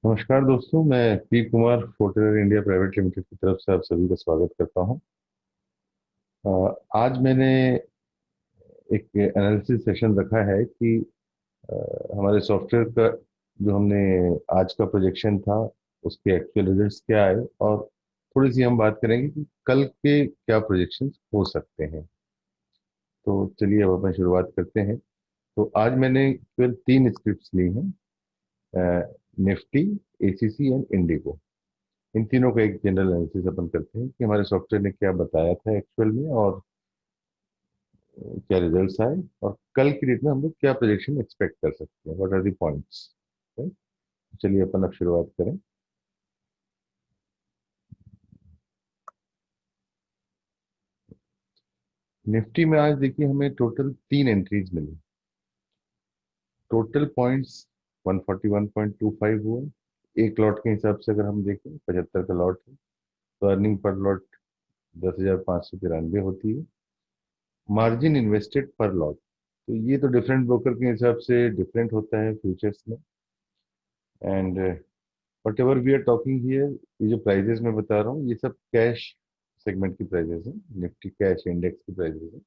नमस्कार दोस्तों, मैं P Kumar Fortuner India Private Limited की तरफ से आप सभी का स्वागत करता हूं। आज मैंने एक एनालिसिस सेशन रखा है कि अ, हमारे सॉफ्टवेयर का जो हमने आज का प्रोजेक्शन था उसके एक्चुअल रिजल्ट्स क्या आए, और थोड़ी सी हम बात करेंगे कि कल के क्या प्रोजेक्शंस हो सकते हैं। तो चलिए अब अपन शुरुआत करते हैं। तो आज मैंने केवल तीन स्क्रिप्ट्स ली हैं, निफ्टी, एसीसी एंड इंडिगो। इन तीनों का एक जनरल एनालिसिस अपन करते हैं कि हमारे सॉफ्टवेयर ने क्या बताया था एक्चुअल में, और क्या रिजल्ट्स आए, और कल की डेट में हम लोग क्या प्रोजेक्शन एक्सपेक्ट कर सकते हैं, व्हाट आर द पॉइंट्स। चलिए अपन अब शुरुआत करें। निफ्टी में आज देखिए हमें टोटल तीन एंट्रीज मिली। टोटल पॉइंट्स 141.25 हुए। एक लॉट के हिसाब से अगर हम देखें 75 का लॉट है, तो अर्निंग पर लॉट 10,593 होती है। मार्जिन इन्वेस्टेड पर लॉट, तो ये तो डिफरेंट ब्रोकर के हिसाब से डिफरेंट होता है फ्यूचर्स में। And whatever we are talking here, ये जो प्राइजेस मैं बता रहा हूँ ये सब कैश सेगमेंट की प्राइजेस हैं, निफ्टी कैश इंडेक्स की प्राइजेस हैं।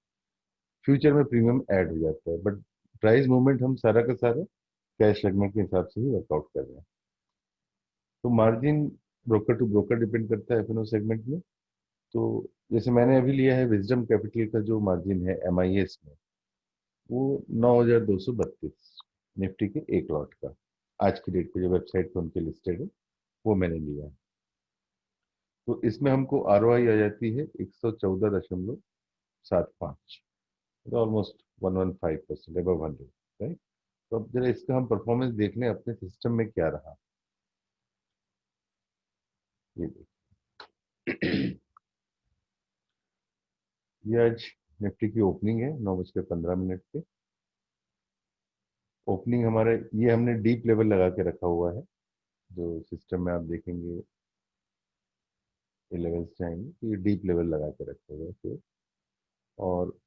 फ्यूचर में प्रीमियम ऐड हो जाता है, बट प्राइस मूवमेंट हम सारा का सारा कैश सेगमेंट के हिसाब से ही वर्कआउट कर रहे हैं। तो margin broker to broker depend करता है एफएनओ सेगमेंट में। तो जैसे मैंने अभी लिया है विजडम कैपिटल का जो मार्जिन है एमआईएस में, वो 9,232 निफ्टी के एक लॉट का। आज की डेट पे जो वेबसाइट पे उनके लिस्टेड है वो मैंने लिया है। तो इसमें हमको आरओआई आ जाती है 114.75, ऑलमोस्ट 115%, अबव 100। राइट। तो अब जरा इसका हम परफॉर्मेंस देख लें अपने सिस्टम में क्या रहा। ये देखिए ये आज निफ्टी की ओपनिंग है 9:15 पे। ओपनिंग हमारे ये हमने डीप लेवल लगा के रखा हुआ है। जो सिस्टम में आप देखेंगे ये लेवल्स जाएंगे तो ये डीप लेवल लगा के रखा हुआ है फिर। और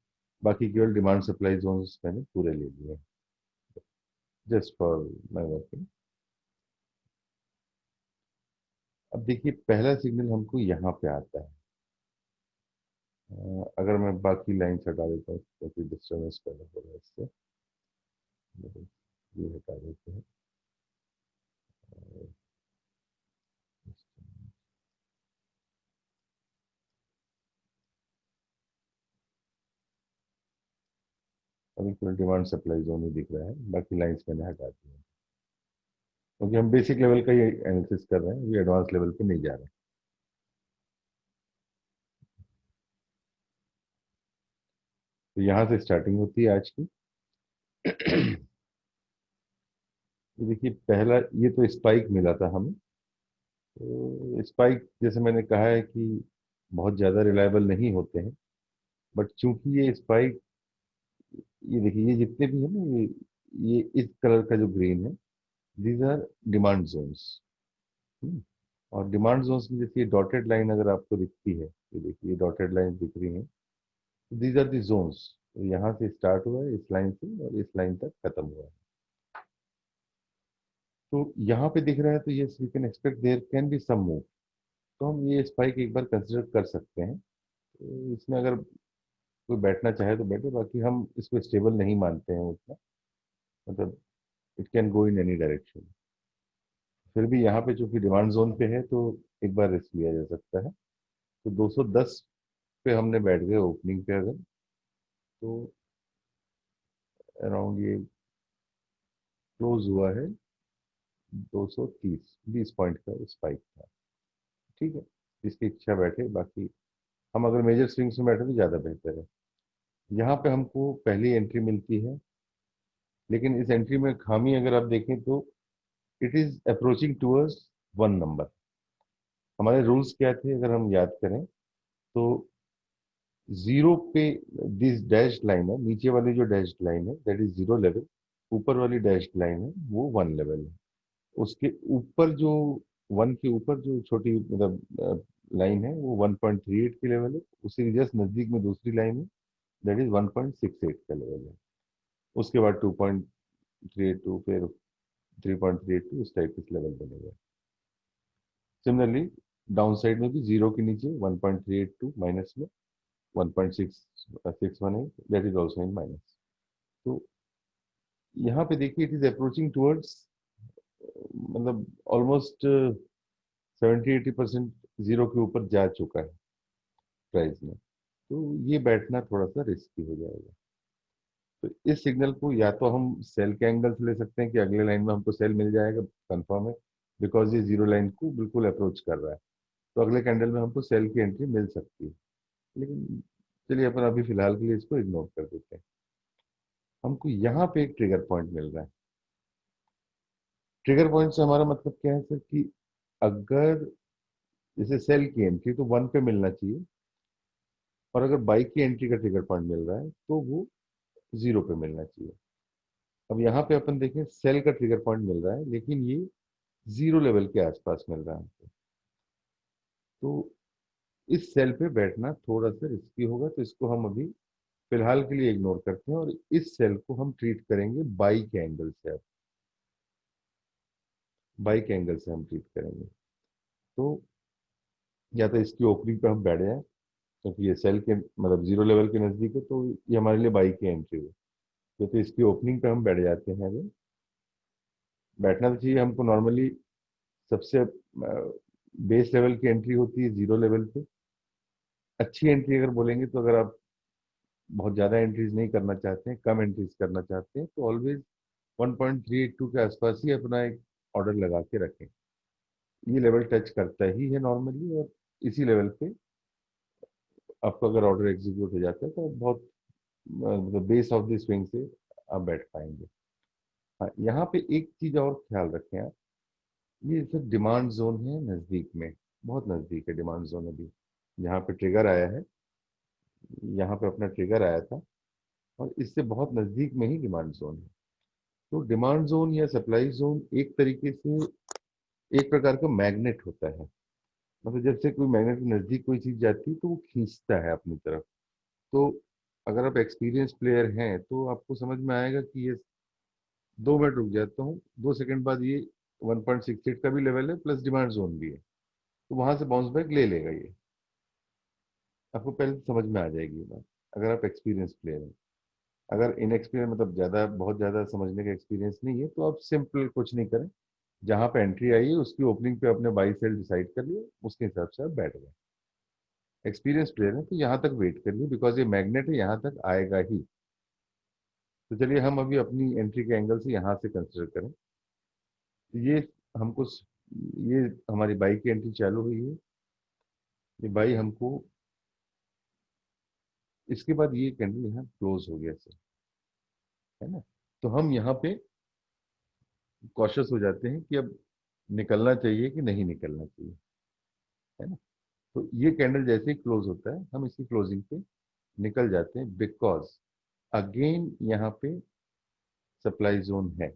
बाकी केवल डिमांड सप्लाई जोन्स मैंने पूरे ले लिए, जस्ट फॉर माई वर्किंग। अब देखिए पहला सिग्नल हमको यहाँ पे आता है। अगर मैं बाकी लाइन हटा देता हूँ क्योंकि डिस्टर्बेंस पैदा हो रहा है इससे, तो ये हटा देते हैं। अभी केवल डिमांड सप्लाई जोन ही दिख रहा है, बाकी लाइंस मैंने हटा दी है क्योंकि हम बेसिक लेवल का ही एनालिसिस कर रहे हैं, ये एडवांस लेवल पे नहीं जा रहे हैं। तो यहाँ से स्टार्टिंग होती है आज की। ये देखिए पहला, ये तो स्पाइक मिला था हमें। तो स्पाइक जैसे मैंने कहा है कि बहुत ज़्यादा रिलायबल नहीं होते हैं, बट चूंकि ये स्पाइक, ये देखिए ये जितने भी है ना, ये इस कलर का जो ग्रीन है, दीज आर डिमांड जोन्स। और डिमांड जोन्स में जैसे ये डॉटेड लाइन अगर आपको दिखती है, ये देखिए ये डॉटेड लाइन दिख रही है, दीज आर दी जोन्स। यहाँ से स्टार्ट हुआ है इस लाइन से और इस लाइन तक खत्म हुआ है। तो यहाँ पे दिख रहा है, तो yes we can expect there can be some move. तो हम ये स्पाइक एक बार कंसिडर कर सकते हैं। तो इसमें अगर कोई बैठना चाहे तो बैठे, बाकी हम इसको स्टेबल नहीं मानते हैं उतना। मतलब it can go in any direction. फिर भी यहाँ पे चूंकि डिमांड जोन पे है तो एक बार रिस्क लिया जा सकता है। तो 210 पे हमने बैठ गए ओपनिंग पे अगर, तो अराउंड ये क्लोज हुआ है 230, 20 पॉइंट का स्पाइक था। ठीक है, जिसकी इच्छा बैठे, बाकी हम अगर मेजर स्विंग्स में बैठे तो ज़्यादा बेहतर है। यहाँ पे हमको पहली एंट्री मिलती है, लेकिन इस एंट्री में खामी अगर आप देखें तो it is approaching towards one number. हमारे रूल्स क्या थे अगर हम याद करें तो, जीरो पे दिस डैश लाइन है, नीचे वाली जो डैश लाइन है दैट इज जीरो लेवल। ऊपर वाली डैश लाइन है वो वन लेवल है। उसके ऊपर जो, वन के ऊपर जो छोटी मतलब लाइन है वो 1.38 की लेवल है। उसी जस्ट नजदीक में दूसरी लाइन है, दैट इज 1.68 का लेवल है। उसके बाद 2.32, फिर 3.382 इस टाइप इस लेवल बनेगा। सिमिलरली डाउन साइड में भी जीरो के नीचे 1.382 माइनस में 1.618 that is also in minus. तो यहाँ पे देखिए इट इज अप्रोचिंग टुवर्ड्स, मतलब ऑलमोस्ट 70-80% जीरो के ऊपर जा चुका है प्राइस में। तो ये बैठना थोड़ा सा रिस्की हो जाएगा। तो इस सिग्नल को या तो हम सेल के एंगल से ले सकते हैं कि अगले लाइन में हमको सेल मिल जाएगा, कंफर्म है, बिकॉज ये जीरो लाइन को बिल्कुल अप्रोच कर रहा है। तो अगले कैंडल में हमको सेल की एंट्री मिल सकती है। लेकिन चलिए अपन अभी फिलहाल के लिए इसको इग्नोर कर देते हैं। हमको यहाँ पे एक ट्रिगर पॉइंट मिल रहा है। ट्रिगर पॉइंट से हमारा मतलब क्या है सर, कि अगर जैसे सेल की एंट्री तो 1 पे मिलना चाहिए, और अगर बाई की एंट्री का ट्रिगर पॉइंट मिल रहा है तो वो 0 पे मिलना चाहिए। अब यहाँ पे अपन देखें सेल का ट्रिगर पॉइंट मिल रहा है लेकिन ये 0 लेवल के आसपास मिल रहा है हमको। तो इस सेल पे बैठना थोड़ा सा रिस्की होगा, तो इसको हम अभी फिलहाल के लिए इग्नोर करते हैं और इस सेल को हम ट्रीट करेंगे बाई के एंगल से। अब बाई के एंगल से हम ट्रीट करेंगे। तो या तो इसकी ओपनिंग पे हम बैठ जाएं, क्योंकि ये सेल के मतलब 0 लेवल के नजदीक है, तो ये हमारे लिए बाई की एंट्री है। तो इसकी ओपनिंग पे हम बैठ जाते हैं। अगर बैठना तो चाहिए हमको नॉर्मली, सबसे बेस लेवल की एंट्री होती है 0 लेवल पे। अच्छी एंट्री अगर बोलेंगे तो अगर आप बहुत ज़्यादा एंट्रीज नहीं करना चाहते हैं, कम एंट्रीज करना चाहते हैं, तो ऑलवेज 1.382 के आसपास ही अपना एक ऑर्डर लगा के रखें। ये लेवल टच करता ही है नॉर्मली, और इसी लेवल पे आपका अगर ऑर्डर एग्जीक्यूट हो जाता है तो बहुत मतलब बेस ऑफ द स्विंग से आप बैठ पाएंगे। हाँ, यहाँ पे एक चीज और ख्याल रखें आप, ये सब डिमांड जोन है नजदीक में, बहुत नजदीक है डिमांड जोन अभी। यहाँ पे ट्रिगर आया है, यहाँ पे अपना ट्रिगर आया था, और इससे बहुत नजदीक में ही डिमांड जोन है। तो डिमांड जोन या सप्लाई जोन एक तरीके से एक प्रकार का मैग्नेट होता है। मतलब जब से कोई मैग्नेट के नजदीक कोई चीज जाती है तो वो खींचता है अपनी तरफ। तो अगर आप एक्सपीरियंस प्लेयर हैं तो आपको समझ में आएगा कि ये 2 मिनट रुक जाता हूँ, 2 सेकंड बाद ये 1.68 का भी लेवल है प्लस डिमांड जोन भी है, तो वहां से बाउंस बैक ले लेगा ये। आपको पहले से समझ में आ जाएगी ये बात, अगर आप एक्सपीरियंस प्लेयर हैं। अगर इनएक्सपीरियंस मतलब ज्यादा बहुत ज्यादा समझने का एक्सपीरियंस नहीं है तो आप सिंपल कुछ नहीं करें, जहां पे एंट्री आई है उसकी ओपनिंग पे अपने बाई सेल डिसाइड कर लिया, उसके हिसाब से आप बैठ गए। एक्सपीरियंस प्लेयर है तो यहाँ तक वेट करिए, बिकॉज ये मैग्नेट है, यहाँ तक आएगा ही। तो चलिए हम अभी अपनी एंट्री के एंगल से यहाँ से कंसिडर करें। तो ये हमको ये हमारी बाई की एंट्री चालू हुई है, ये बाई हमको, इसके बाद ये कैंडल यहाँ क्लोज हो गया सर, है ना। तो हम यहाँ पे कॉशियस हो जाते हैं कि अब निकलना चाहिए कि नहीं निकलना चाहिए, है ना। तो ये कैंडल जैसे ही क्लोज होता है हम इसकी क्लोजिंग पे निकल जाते हैं, बिकॉज अगेन यहाँ पे सप्लाई जोन है।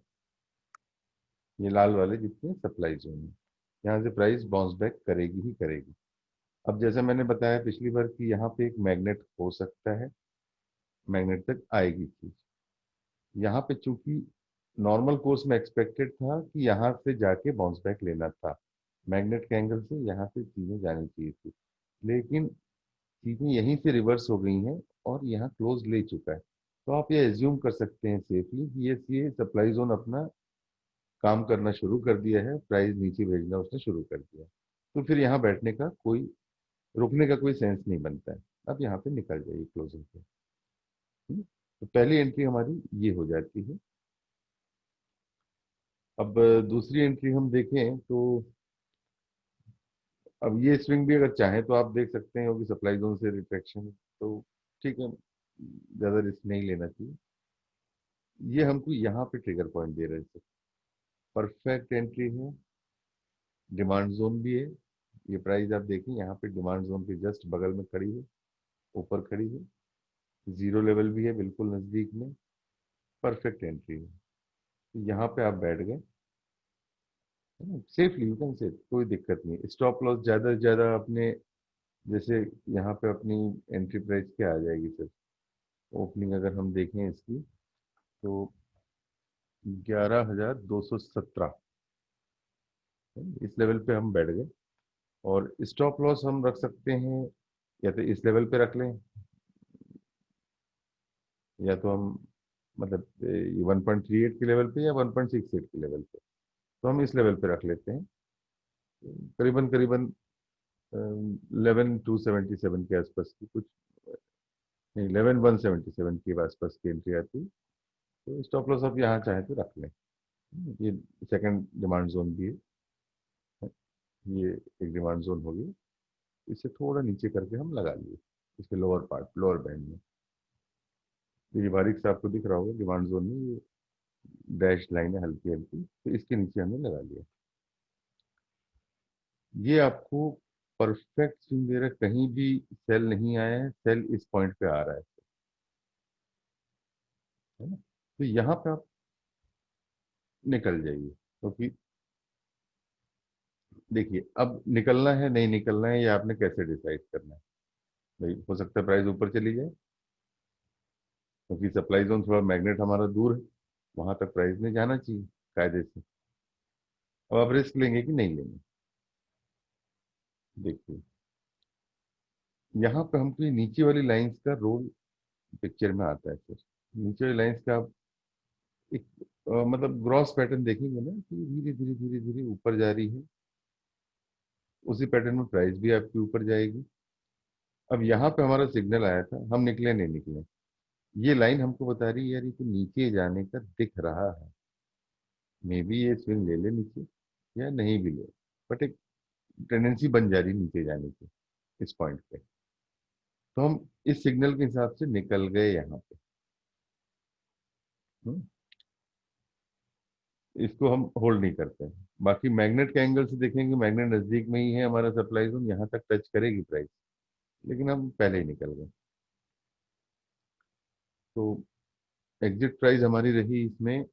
ये लाल वाले जितने सप्लाई जोन है, यहाँ से प्राइस बाउंस बैक करेगी ही करेगी। अब जैसे मैंने बताया पिछली बार कि यहाँ पे एक मैग्नेट हो सकता है, मैग्नेट तक आएगी चीज। यहाँ पे चूंकि नॉर्मल कोर्स में एक्सपेक्टेड था कि यहाँ से जाके बाउंस बैक लेना था, मैग्नेट के एंगल से यहाँ से चीजें जानी चाहिए थी, लेकिन चीजें यहीं से रिवर्स हो गई हैं और यहाँ क्लोज ले चुका है। तो आप ये एज्यूम कर सकते हैं सेफली कि ये सप्लाई जोन अपना काम करना शुरू कर दिया है, प्राइस नीचे भेजना उसने शुरू कर दिया। तो फिर यहाँ बैठने का कोई, रुकने का कोई सेंस नहीं बनता है। अब यहाँ पे निकल जाइए क्लोजिंग पे। तो पहली एंट्री हमारी ये हो जाती है। अब दूसरी एंट्री हम देखें तो अब ये स्विंग भी अगर चाहें तो आप देख सकते हैं कि सप्लाई जोन से रिट्रैक्शन, तो ठीक है, ज़्यादा रिस्क नहीं लेना चाहिए। ये हमको यहाँ पे ट्रिगर पॉइंट दे रहे थे, परफेक्ट एंट्री है, डिमांड जोन भी है। ये प्राइस आप देखें यहाँ पे डिमांड जोन के जस्ट बगल में खड़ी है, ऊपर खड़ी है, 0 लेवल भी है बिल्कुल नज़दीक में, परफेक्ट एंट्री है। तो यहाँ पे आप बैठ गए सेफली, यू कैन से, कोई दिक्कत नहीं। स्टॉप लॉस ज़्यादा से ज़्यादा अपने, जैसे यहाँ पे अपनी एंट्री प्राइस क्या आ जाएगी सर, ओपनिंग अगर हम देखें इसकी, तो 11,217, इस लेवल पे हम बैठ गए। और स्टॉप लॉस हम रख सकते हैं, या तो इस लेवल पे रख लें, या तो हम मतलब 1.38 के लेवल पे या 1.68 के लेवल पे। तो हम इस लेवल पे रख लेते हैं, करीबन करीबन 11,277 के आसपास की कुछ, नहीं 11,177 के आसपास की एंट्री आती है। तो स्टॉप लॉस आप यहाँ चाहे तो रख लें। ये सेकंड डिमांड जोन भी है, ये एक डिमांड जोन होगी। इसे थोड़ा नीचे करके हम लगा लिए इसके लोअर पार्ट, लोअर बैंड में। तो ये बारीक से आपको दिख रहा होगा डिमांड जोन में, ये डैश लाइन है हल्की हल्की, तो इसके नीचे हमने लगा लिया। ये आपको परफेक्ट स्विंग दे रहा है, कहीं भी सेल नहीं आया है, सेल इस पॉइंट पे आ रहा है ना। तो यहाँ पे आप निकल जाइए, क्योंकि देखिए अब निकलना है नहीं निकलना है, ये आपने कैसे डिसाइड करना है। भाई हो सकता है प्राइस ऊपर चली जाए, क्योंकि सप्लाई जोन थोड़ा मैग्नेट हमारा दूर है, वहां तक प्राइस में जाना चाहिए कायदे से। अब आप रिस्क लेंगे कि नहीं लेंगे। देखिए यहाँ पे हमको ये नीचे वाली लाइंस का रोल पिक्चर में आता है सर। नीचे वाली लाइंस का आप एक मतलब ग्रॉस पैटर्न देखेंगे ना कि धीरे धीरे धीरे धीरे ऊपर जा रही है, उसी पैटर्न में प्राइस भी आपकी ऊपर जाएगी। अब यहाँ पे हमारा सिग्नल आया था, हम निकले नहीं निकले, ये लाइन हमको बता रही है यार ये तो नीचे जाने का दिख रहा है, मे बी ये स्विंग ले ले नीचे या नहीं भी ले, बट एक टेंडेंसी बन जा रही है नीचे जाने की इस पॉइंट पे। तो हम इस सिग्नल के हिसाब से निकल गए यहाँ पे। हम्म, इसको हम होल्ड नहीं करते हैं। बाकी मैग्नेट के एंगल से देखेंगे, मैग्नेट नजदीक में ही है, हमारा सप्लाई जोन यहाँ तक टच करेगी प्राइस, लेकिन हम पहले ही निकल गए। तो एग्जिट प्राइस हमारी रही इसमें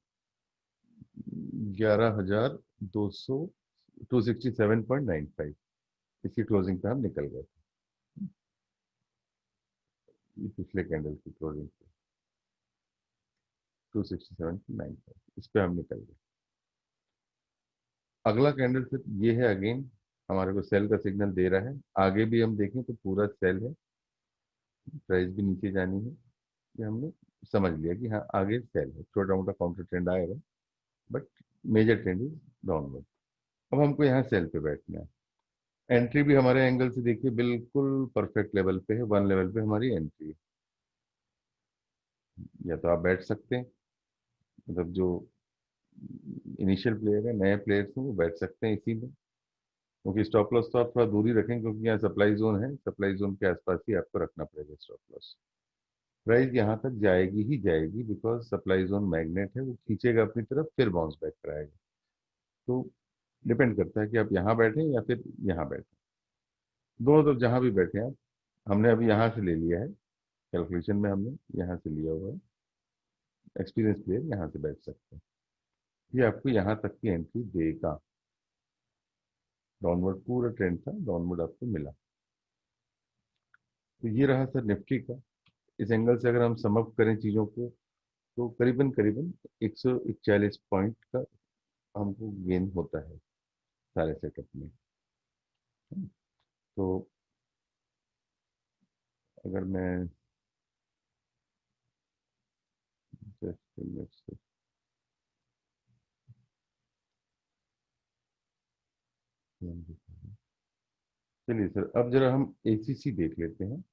11,267.95। इसकी क्लोजिंग पे हम निकल गए थे, ये पिछले कैंडल की क्लोजिंग पे 267.95, इस पे हम निकल गए। अगला कैंडल फिर ये है, अगेन हमारे को सेल का सिग्नल दे रहा है, आगे भी हम देखें तो पूरा सेल है, प्राइस भी नीचे जानी है, ये हमने समझ लिया कि हाँ आगे सेल है, छोटा मोटा काउंटर ट्रेंड आएगा, but major trend is downward. अब हमको यहाँ सेल पे बैठना है। एंट्री भी हमारे एंगल से देखिए बिल्कुल परफेक्ट लेवल पे है, वन लेवल पे हमारी एंट्री है। या तो आप बैठ सकते हैं, मतलब जो इनिशियल प्लेयर है, नए प्लेयर्स हैं, वो बैठ सकते हैं इसी में, क्योंकि स्टॉप लॉस तो आप थोड़ा दूर ही रखें, क्योंकि यहाँ सप्लाई जोन है, सप्लाई जोन के आसपास ही आपको रखना पड़ेगा स्टॉप लॉस। प्राइस यहाँ तक जाएगी ही जाएगी, बिकॉज सप्लाई जोन मैग्नेट है, वो खींचेगा अपनी तरफ फिर बाउंस बैक कराएगा। तो डिपेंड करता है कि आप यहाँ बैठे या फिर यहाँ बैठे, दोनों तरफ जहाँ भी बैठे आप। हमने अभी यहाँ से ले लिया है, कैलकुलेशन में हमने यहाँ से लिया हुआ है, एक्सपीरियंस प्लेयर यहाँ से बैठ सकते हैं। ये आपको यहाँ तक की एंट्री देगा। डाउनवर्ड पूरा ट्रेंड था, डाउनवर्ड आपको मिला। तो ये रहा सर निफ्टी का। इस एंगल से अगर हम सम अप करें चीज़ों को, तो करीबन करीबन 141 पॉइंट का हमको गेन होता है सारे सेटअप में। तो अगर मैं just a minute sir, चलिए सर अब जरा हम एसीसी देख लेते हैं,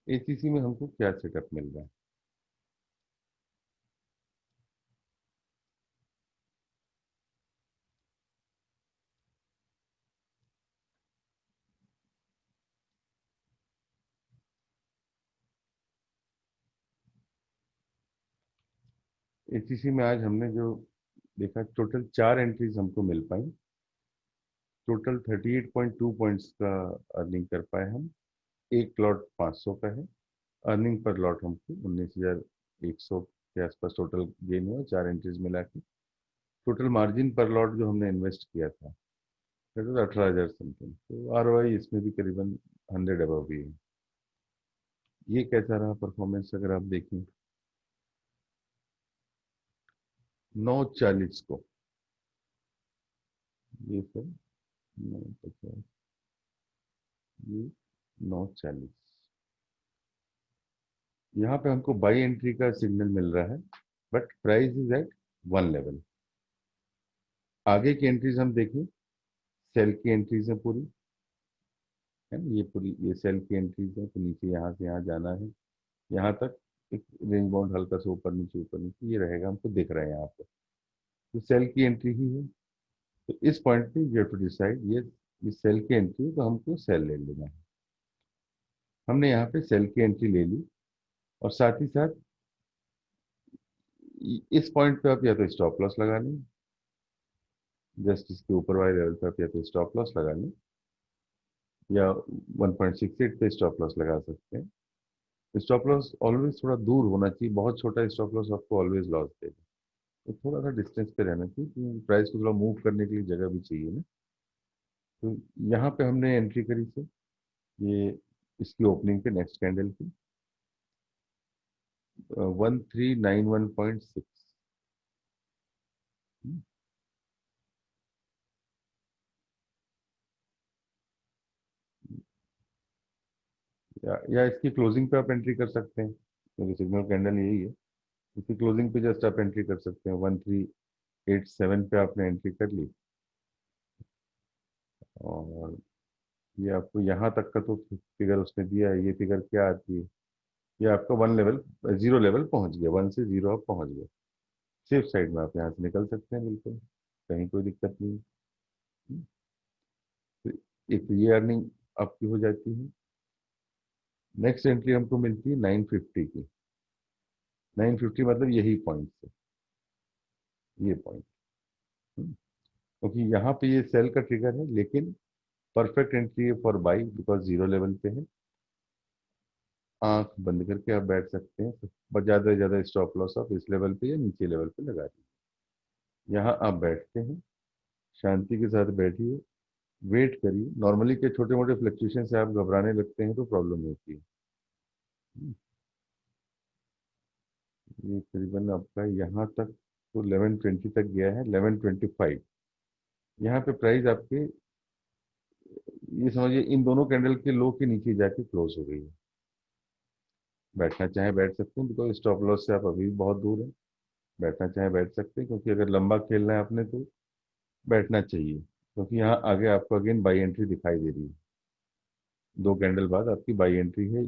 एसीसी में हमको क्या सेटअप मिल रहा है। एसीसी में आज हमने जो देखा, टोटल 4 एंट्रीज हमको मिल पाई, टोटल 38.2 पॉइंट्स का अर्निंग कर पाए हम। एक लॉट 500 का है, अर्निंग पर लॉट हमको 19,100 के आसपास टोटल गेन हुआ 4 एंट्रीज मिला के। टोटल मार्जिन पर लॉट जो हमने इन्वेस्ट किया था दैट वाज 18,000 समथिंग, तो आरओआई इसमें भी करीबन 100 अबव ही है। ये कैसा रहा परफॉर्मेंस अगर आप देखें। 9:40 को, ये सर 9:50, ये 9:40, यहाँ पे हमको बाई एंट्री का सिग्नल मिल रहा है, but price is at one level. आगे की एंट्रीज हम देखें, सेल की एंट्रीज है पूरी, है ना, ये पूरी ये सेल की एंट्रीज है, तो नीचे यहाँ से यहाँ जाना है, यहाँ तक एक रेंज बाउंड हल्का सा ऊपर नीचे ये रहेगा, हमको दिख रहा है यहाँ पे, तो सेल की एंट्री ही है। तो इस पॉइंट पे यू हैव टू डिसाइड, ये सेल की एंट्री है तो हमको सेल ले लेना है। हमने यहाँ पे सेल की एंट्री ले ली, और साथ ही साथ इस पॉइंट पे आप या तो स्टॉप लॉस लगा लें, जस्ट इसके ऊपर वाले लेवल पे आप या तो स्टॉप लॉस लगा लें, या 1.68 पे स्टॉप लॉस लगा सकते हैं। स्टॉप लॉस ऑलवेज थोड़ा दूर होना चाहिए, बहुत छोटा स्टॉप लॉस आपको ऑलवेज लॉस देगा, तो थोड़ा सा डिस्टेंस पे रहना चाहिए, क्योंकि प्राइस को थोड़ा मूव करने के लिए जगह भी चाहिए ना। तो यहाँ पे हमने एंट्री करी से, ये इसकी ओपनिंग पे नेक्स्ट कैंडल की 1391.6, या इसकी क्लोजिंग पे आप एंट्री कर सकते हैं, क्योंकि सिग्नल कैंडल यही है। इसकी क्लोजिंग पे जस्ट आप एंट्री कर सकते हैं, 1387 पे आपने एंट्री कर ली, और ये आपको यहाँ तक का तो फिगर उसने दिया है, ये फिगर क्या आती है, ये आपका वन लेवल, जीरो लेवल पहुंच गया, वन से जीरो आप पहुंच गए, सेफ साइड में आप यहाँ से निकल सकते हैं बिल्कुल, कहीं कोई दिक्कत नहीं है। तो एक ये अर्निंग आपकी हो जाती है। नेक्स्ट एंट्री हमको मिलती है 950 की, 950 मतलब यही पॉइंट से, ये पॉइंट, क्योंकि यहाँ पे ये सेल का ट्रिगर है, लेकिन परफेक्ट एंट्री है for by, because zero level पे है। आंख बंद करके आप बैठ सकते हैं, बस ज़्यादा से ज़्यादा स्टॉप लॉस आप इस लेवल पे या नीचे लेवल पे लगा दीजिए। यहाँ आप बैठते हैं, शांति के साथ बैठिए, वेट करिए। नॉर्मली के छोटे मोटे फ्लक्चुएशन से आप घबराने लगते हैं तो प्रॉब्लम होती है। ये करीबन आपका यहाँ तक तो 1120 तक गया है, 1125, यहाँ पे प्राइस आपके, ये समझिए इन दोनों कैंडल के लो के नीचे जाके क्लोज हो गई है। बैठना चाहे बैठ सकते हैं, बिकॉज स्टॉप लॉस से आप अभी भी बहुत दूर हैं। बैठना चाहे बैठ सकते हैं, क्योंकि अगर लंबा खेलना है आपने तो बैठना चाहिए, क्योंकि यहाँ आगे आपको अगेन बाई एंट्री दिखाई दे रही है, दो कैंडल बाद आपकी बाई एंट्री है,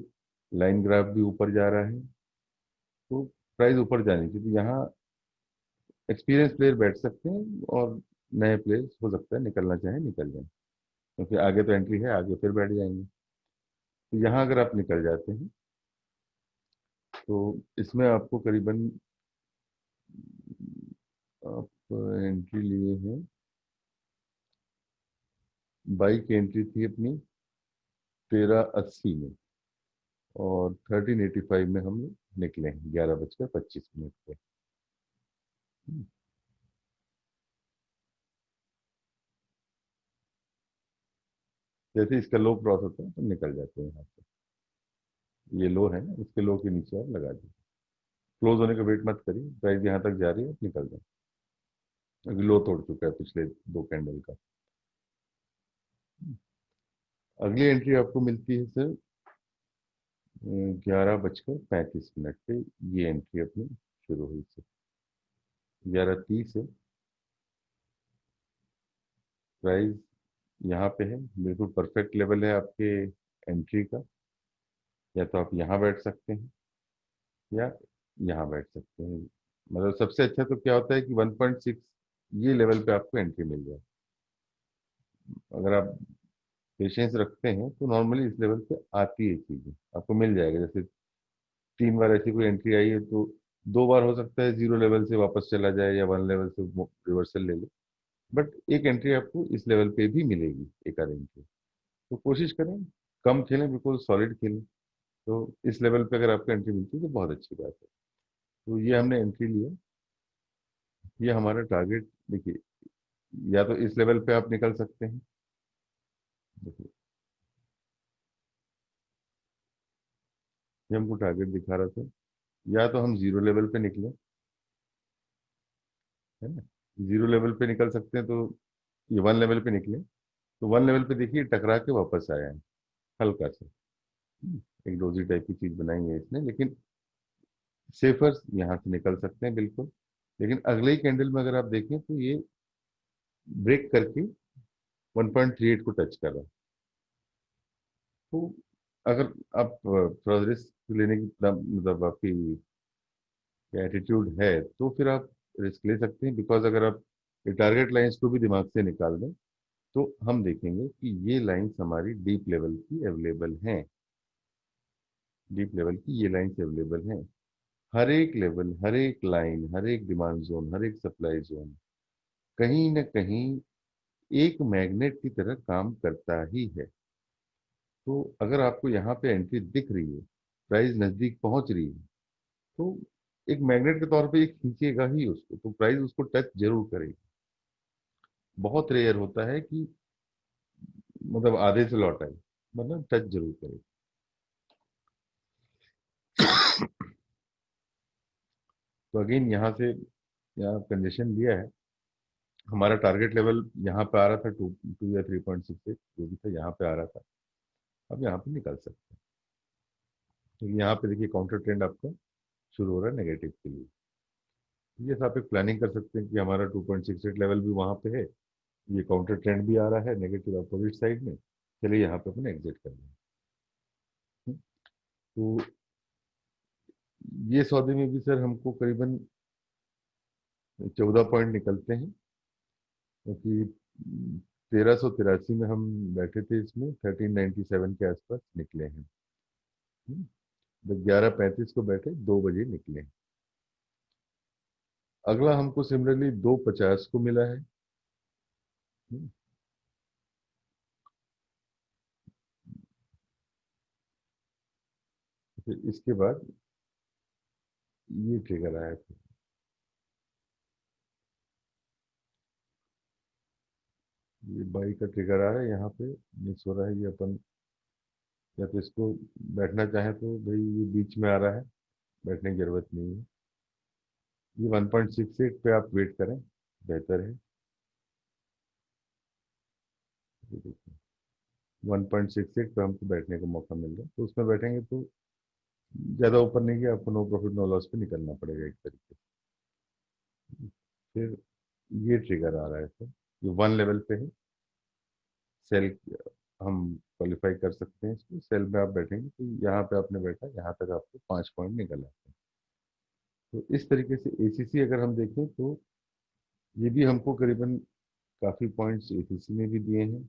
लाइन ग्राफ भी ऊपर जा रहा है, तो प्राइस ऊपर जानी चाहिए। तो यहाँ एक्सपीरियंस प्लेयर बैठ सकते हैं, और नए प्लेयर्स हो सकता है निकलना चाहे निकल जाए, क्योंकि आगे तो एंट्री है, आगे फिर बैठ जाएंगे। तो यहाँ अगर आप निकल जाते हैं तो इसमें आपको करीबन, आप एंट्री लिए हैं, बाइक एंट्री थी अपनी 1380 में, और 1385 में हम निकले हैं 11:25 पे। जैसे इसका लो क्रॉस होता है तो निकल जाते हैं यहाँ से, ये लो है ना, इसके लो के नीचे आप लगा दीजिए, क्लोज होने का वेट मत करिए, प्राइस यहाँ तक जा रही है, आप निकल जाए, अभी लो तोड़ चुका है पिछले दो कैंडल का। अगली एंट्री आपको मिलती है सर 11:35 पे, ये एंट्री अपनी शुरू हुई सर 11:30 है, प्राइस यहाँ पे है, बिल्कुल परफेक्ट लेवल है आपके एंट्री का। या तो आप यहाँ बैठ सकते हैं, या यहाँ बैठ सकते हैं, मतलब सबसे अच्छा तो क्या होता है कि 1.6 ये लेवल पे आपको एंट्री मिल जाए। अगर आप पेशेंस रखते हैं तो नॉर्मली इस लेवल पे आती है चीज़ें, आपको मिल जाएगा। जैसे 3 बार ऐसी कोई एंट्री आई है, तो 2 बार हो सकता है जीरो लेवल से वापस चला जाए, या वन लेवल से रिवर्सल ले ले, बट एक एंट्री आपको इस लेवल पे भी मिलेगी, एक आध एंट्री। तो कोशिश करें, कम खेलें, बिल्कुल सॉलिड खेलें, तो इस लेवल पे अगर आपको एंट्री मिलती है तो बहुत अच्छी बात है। तो ये हमने एंट्री लिया, ये हमारा टारगेट देखिए, या तो इस लेवल पे आप निकल सकते हैं, देखिए ये हमको टारगेट दिखा रहा था, या तो हम जीरो लेवल पे निकले, है ना। जीरो लेवल पे निकल सकते हैं, तो ये वन लेवल पे निकले, तो वन लेवल पे देखिए टकरा के वापस आया है हल्का सा। एक डोजी टाइप की चीज बनाई है इसने, लेकिन सेफर यहाँ से निकल सकते हैं बिल्कुल। लेकिन अगले ही कैंडल में अगर आप देखें तो ये ब्रेक करके 1.38 को टच कर रहा है। तो अगर आप थोड़ा रिस्क लेने की मतलब आपकी एटीट्यूड है, तो फिर आप रिस्क ले सकते हैं। बिकॉज अगर आप टारगेट लाइंस को भी दिमाग से निकाल दें, तो हम देखेंगे कि ये लाइंस हमारी डीप लेवल की अवेलेबल हैं। डीप लेवल की ये लाइंस अवेलेबल हैं। हर एक लेवल, हर एक लाइन, हर एक डिमांड जोन, हर एक सप्लाई जोन कहीं ना कहीं एक मैग्नेट की तरह काम करता ही है। तो अगर आपको यहाँ पे एंट्री दिख रही है, प्राइस नजदीक पहुंच रही है, तो एक मैग्नेट के तौर पे ये खींचेगा ही उसको, तो प्राइस उसको टच जरूर करेगी। बहुत रेयर होता है कि मतलब आधे से लौट आए, मतलब टच जरूर करेगी। तो अगेन यहाँ से, यहाँ कंडीशन दिया है, हमारा टारगेट लेवल यहाँ पे आ रहा था 2 या 3.68, जो भी था यहाँ पे आ रहा था। अब यहाँ पे निकल सकते हैं। तो यहाँ पे देखिए काउंटर ट्रेंड आपका शुरू हो रहा है नेगेटिव के लिए। ये आप एक प्लानिंग कर सकते हैं कि हमारा 2.68 लेवल भी वहाँ पे है, ये काउंटर ट्रेंड भी आ रहा है नेगेटिव अपोजिट साइड में, चलिए यहाँ पे अपन एग्जिट कर लें। तो ये सौदे में भी सर हमको करीबन 14 पॉइंट निकलते हैं, क्योंकि 1383 में हम बैठे थे, इसमें 1397 के आसपास निकले हैं। तो 11:35 को बैठे, 2 बजे निकले। अगला हमको सिमिलरली 2:50 को मिला है। हम्म, फिर इसके बाद ये ट्रिगर आया था। ये बाई का ट्रिगर आ रहा है यहाँ पे, मिस हो रहा है ये अपन। या तो इसको बैठना चाहे तो भाई ये बीच में आ रहा है, बैठने की जरूरत नहीं है। ये 1.68 पे आप वेट करें, बेहतर है। ये देखिए 1.68 पे हमको बैठने का मौका मिल रहा है, तो उसमें बैठेंगे तो ज़्यादा ऊपर नहीं गया, आपको नो प्रॉफिट नो लॉस पे निकलना पड़ेगा एक तरीके से। फिर ये ट्रिगर आ रहा है सर, ये वन लेवल पे है। सेल हम क्वालिफाई कर सकते हैं इसको, सेल में आप बैठेंगे तो यहाँ पे आपने बैठा, यहाँ तक आपको 5 पॉइंट निकल आते हैं। तो इस तरीके से एसीसी अगर हम देखें तो ये भी हमको करीबन काफ़ी पॉइंट्स एसीसी में भी दिए हैं।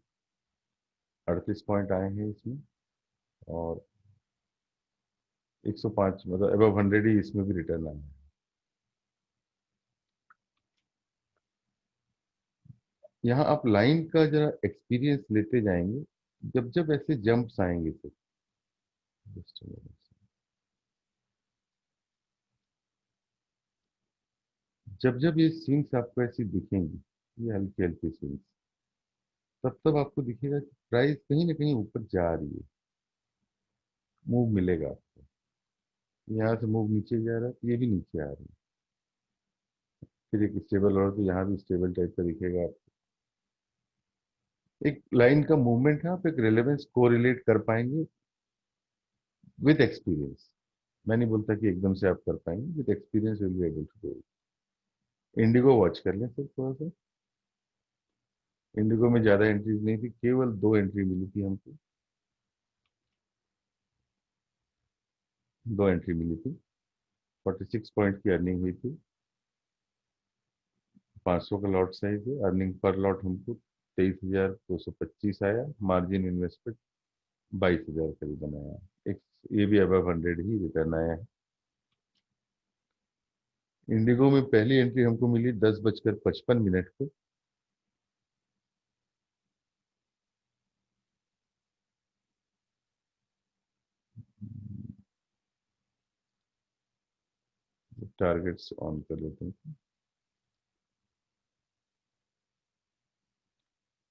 38 पॉइंट आए हैं इसमें, और 105 मतलब अबव 100 ही इसमें भी रिटर्न आया है। यहाँ आप लाइन का जरा एक्सपीरियंस लेते जाएंगे, जब जब ऐसे जंप्स आएंगे तो just a minute। जब जब ये स्विंग्स आपको ऐसी दिखेंगी, ये हल्की हल्की स्विंग्स, तब तब आपको दिखेगा कि प्राइस कहीं ना कहीं ऊपर जा रही है, मूव मिलेगा आपको। यहाँ से मूव नीचे जा रहा है, ये भी नीचे आ रही है, फिर एक स्टेबल और, तो यहाँ भी स्टेबल टाइप का दिखेगा आपको। एक लाइन का मूवमेंट है, आप एक रेलेवेंस को रिलेट कर पाएंगे विद एक्सपीरियंस। मैं नहीं बोलता कि एकदम से आप कर पाएंगे, with experience will be able to do. IndiGo watch कर लें सर थोड़ा सा। इंडिगो में ज़्यादा एंट्रीज नहीं थी, केवल 2 एंट्री मिली थी हमको। 2 एंट्री मिली थी, 46 पॉइंट की अर्निंग हुई थी। 500 का लॉट साइज है, अर्निंग पर लॉट हमको 23,225 आया, मार्जिन इन्वेस्टमेंट 22,000 करीबन आया। एक ये भी अबव 100 ही रिटर्न आया है। इंडिगो में पहली एंट्री हमको मिली 10:55 को। टारगेट्स ऑन कर लेते हैं।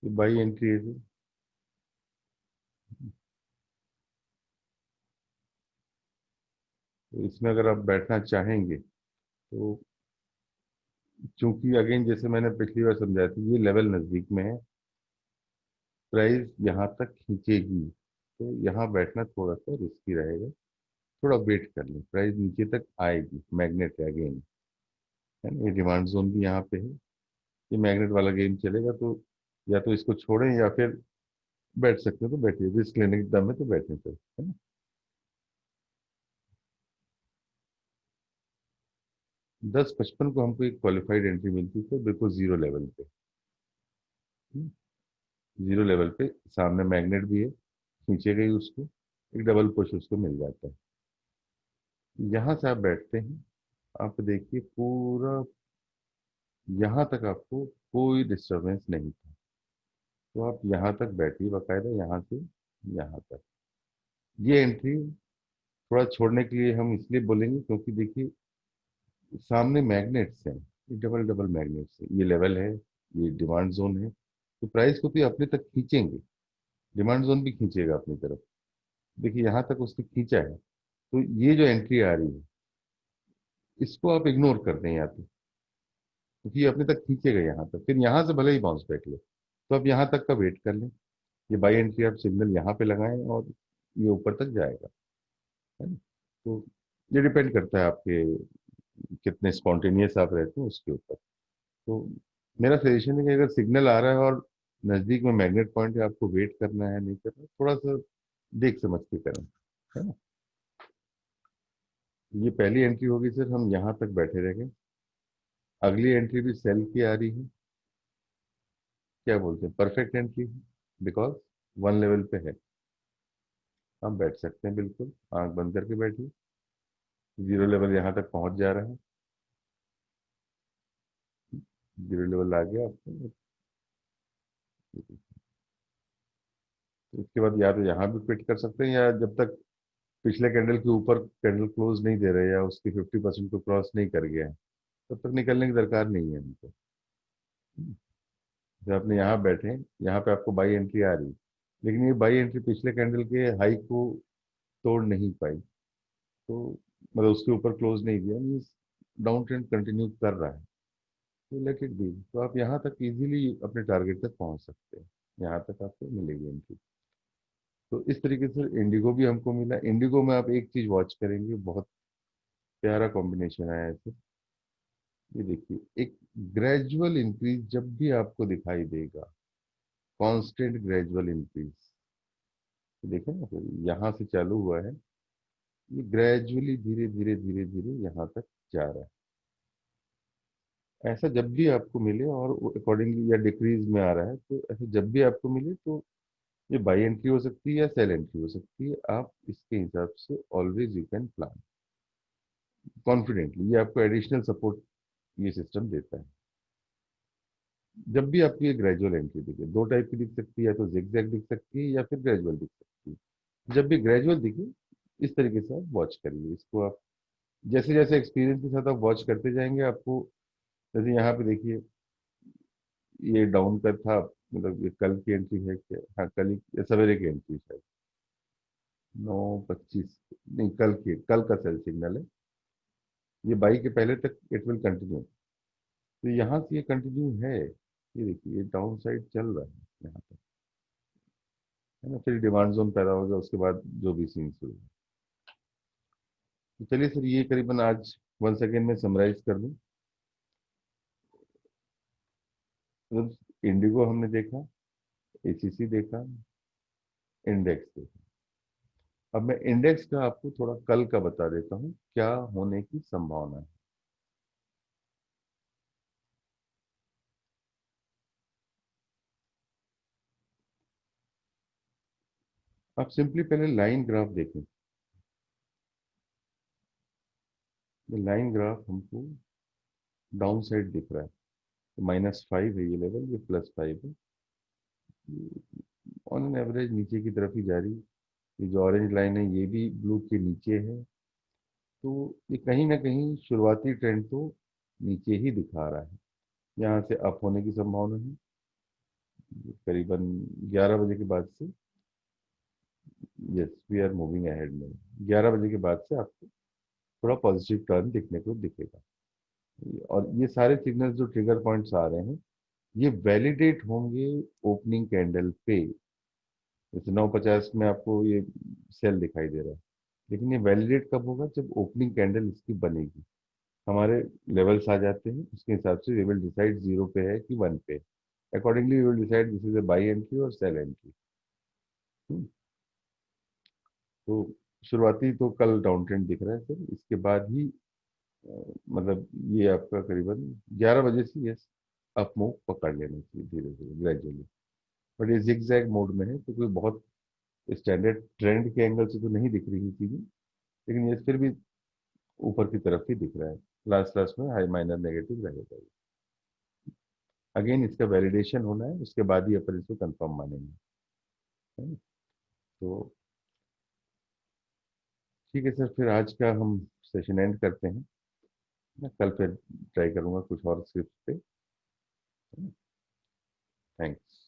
ये बाई एंट्री है सर। तो इसमें अगर आप बैठना चाहेंगे तो क्योंकि अगेन जैसे मैंने पिछली बार समझाया था, ये लेवल नज़दीक में है, प्राइस यहाँ तक खींचेगी, तो यहाँ बैठना थोड़ा सा रिस्की रहेगा। थोड़ा वेट कर लें, प्राइस नीचे तक आएगी, मैग्नेट है अगेन, है ना, ये डिमांड जोन भी यहाँ पे है। ये मैग्नेट वाला गेम चलेगा तो या तो इसको छोड़ें या फिर बैठ सकते हो तो बैठिए, रिस्क लेने की दम है तो बैठे फिर, है ना। 10:55 को हमको एक क्वालिफाइड एंट्री मिलती है बिल्कुल जीरो लेवल पे। जीरो लेवल पे सामने मैग्नेट भी है, खींचे गई उसको, एक डबल पुश उसको मिल जाता है। यहाँ से आप बैठते हैं, आप देखिए पूरा यहाँ तक आपको कोई डिस्टरबेंस नहीं था, तो आप यहाँ तक बैठिए बाकायदा, यहाँ से यहाँ तक। ये एंट्री थोड़ा छोड़ने के लिए हम इसलिए बोलेंगे क्योंकि देखिए सामने मैग्नेट्स हैं, ये डबल डबल मैग्नेट्स है, ये लेवल है, ये डिमांड जोन है, तो प्राइस को तो ये अपने तक खींचेंगे, डिमांड जोन भी खींचेगा अपनी तरफ। देखिए यहाँ तक उसने खींचा है, तो ये जो एंट्री आ रही है इसको आप इग्नोर कर दें या क्योंकि ये अपने तक खींचेगा यहाँ तक, फिर यहाँ से भले ही बाउंस बैक ले, तो आप यहाँ तक का वेट कर लें। ये बाई एंट्री आप सिग्नल यहाँ पे लगाएं और ये ऊपर तक जाएगा, है ना। तो ये डिपेंड करता है आपके कितने स्पॉन्टेनियस आप रहते हैं उसके ऊपर। तो मेरा सजेशन है कि अगर सिग्नल आ रहा है और नज़दीक में मैग्नेट पॉइंट है, आपको वेट करना है, नहीं करना, थोड़ा सा देख समझ के करें, है ना। ये पहली एंट्री होगी सर, हम यहाँ तक बैठे रहेंगे। अगली एंट्री भी सेल की आ रही है, क्या बोलते हैं, perfect entry, because one level पे है। आप बैठ सकते हैं बिल्कुल, आंख बंद करके बैठिए। जीरो लेवल यहाँ तक पहुंच जा रहा है, जीरो लेवल आ गया आपको। इसके बाद या तो यहाँ भी क्विट कर सकते हैं, या जब तक पिछले कैंडल के ऊपर कैंडल क्लोज नहीं दे रहे या उसकी 50% को क्रॉस नहीं कर गया है, तब तक निकलने की दरकार नहीं है हमको। जब आपने यहाँ बैठे, यहाँ पे आपको बाई एंट्री आ रही, लेकिन ये बाई एंट्री पिछले कैंडल के हाई को तोड़ नहीं पाई, तो मतलब उसके ऊपर क्लोज नहीं दिया, मीन्स डाउन ट्रेंड कंटिन्यू कर रहा है, तो लेट इट बी। तो आप यहाँ तक इजीली अपने टारगेट तक पहुँच सकते हैं, यहाँ तक आपको मिलेगी एंट्री। तो इस तरीके से इंडिगो भी हमको मिला। इंडिगो में आप एक चीज वॉच करेंगे, बहुत प्यारा कॉम्बिनेशन आया है इसमें। ये देखिए, एक ग्रेजुअल इंक्रीज जब भी आपको दिखाई देगा, कांस्टेंट ग्रेजुअल इंक्रीज, तो देखें ना, फिर यहाँ से चालू हुआ है, ये ग्रेजुअली धीरे धीरे धीरे धीरे यहाँ तक जा रहा है। ऐसा जब भी आपको मिले और अकॉर्डिंगली या डिक्रीज में आ रहा है, तो ऐसा जब भी आपको मिले तो ये बाई एंट्री हो सकती है या सेल एंट्री हो सकती है, आप इसके हिसाब से always you can plan confidently. ये आपको एडिशनल सपोर्ट ये सिस्टम देता है। जब भी आपको ये ग्रेजुअल एंट्री दिखे, दो टाइप की दिख सकती है, या तो जिगजैग दिख सकती है या फिर ग्रेजुअल दिख सकती है। जब भी ग्रेजुअल दिखे, इस तरीके से आप वॉच करिए इसको। आप जैसे जैसे एक्सपीरियंस के साथ आप वॉच करते जाएंगे, आपको जैसे यहाँ पे देखिए, ये डाउन का था, मतलब ये कल की एंट्री है क्या, हाँ कल ही सवेरे की एंट्री शायद 9:25, नहीं कल की, कल का सेल सिग्नल है। ये बाई के पहले तक इट विल कंटिन्यू, तो यहाँ से ये कंटिन्यू है, ये देखिए ये डाउन साइड चल रहा है यहाँ तक, है ना। फिर डिमांड जोन पैदा हो गया, उसके बाद जो भी सीन शुरू हुए। तो चलिए सर, ये करीबन आज 1 सेकेंड में समराइज कर दूं। मतलब इंडिगो हमने देखा, एसीसी देखा, इंडेक्स देखा। अब मैं इंडेक्स का आपको थोड़ा कल का बता देता हूँ क्या होने की संभावना है। आप सिंपली पहले लाइन ग्राफ देखें। ये लाइन ग्राफ हमको डाउन साइड दिख रहा है, तो -5 है ये लेवल, ये +5 है, ऑन एन एवरेज नीचे की तरफ ही जा रही है। ये जो ऑरेंज लाइन है ये भी ब्लू के नीचे है, तो ये कहीं ना कहीं शुरुआती ट्रेंड तो नीचे ही दिखा रहा है। यहाँ से अप होने की संभावना है करीबन 11 बजे के बाद से। Yes, we are moving ahead में, 11 बजे के बाद से आपको थोड़ा पॉजिटिव टर्न दिखने को दिखेगा। और ये सारे सिग्नल्स जो ट्रिगर पॉइंट्स आ रहे हैं ये वैलिडेट होंगे ओपनिंग कैंडल पे। जैसे 9:50 में आपको ये सेल दिखाई दे रहा है, लेकिन ये वैलिडेट कब होगा, जब ओपनिंग कैंडल इसकी बनेगी, हमारे लेवल्स आ जाते हैं, उसके हिसाब से वी विल डिसाइड 0 पे है कि 1 पे। Accordingly we will decide this is a buy entry और सेल एंट्री। तो शुरुआती तो कल डाउन ट्रेंड दिख रहा है सर, इसके बाद ही मतलब ये आपका करीबन 11 बजे से यस अप मूव पकड़ लेना चाहिए धीरे धीरे ग्रेजुअली। बट ये जिग जैग मोड में है तो कोई बहुत स्टैंडर्ड ट्रेंड के एंगल से तो नहीं दिख रही चीजें, लेकिन ये फिर भी ऊपर की तरफ ही दिख रहा है। लास्ट लास्ट में हाई माइनर नेगेटिव रहेगा। अगेन इसका वैलिडेशन होना है, उसके बाद ही अपन इसको कंफर्म मानेंगे, है ना? तो ठीक है सर, फिर आज का हम सेशन एंड करते हैं। मैं कल फिर ट्राई करूंगा कुछ और स्क्रिप्ट पे। थैंक्स।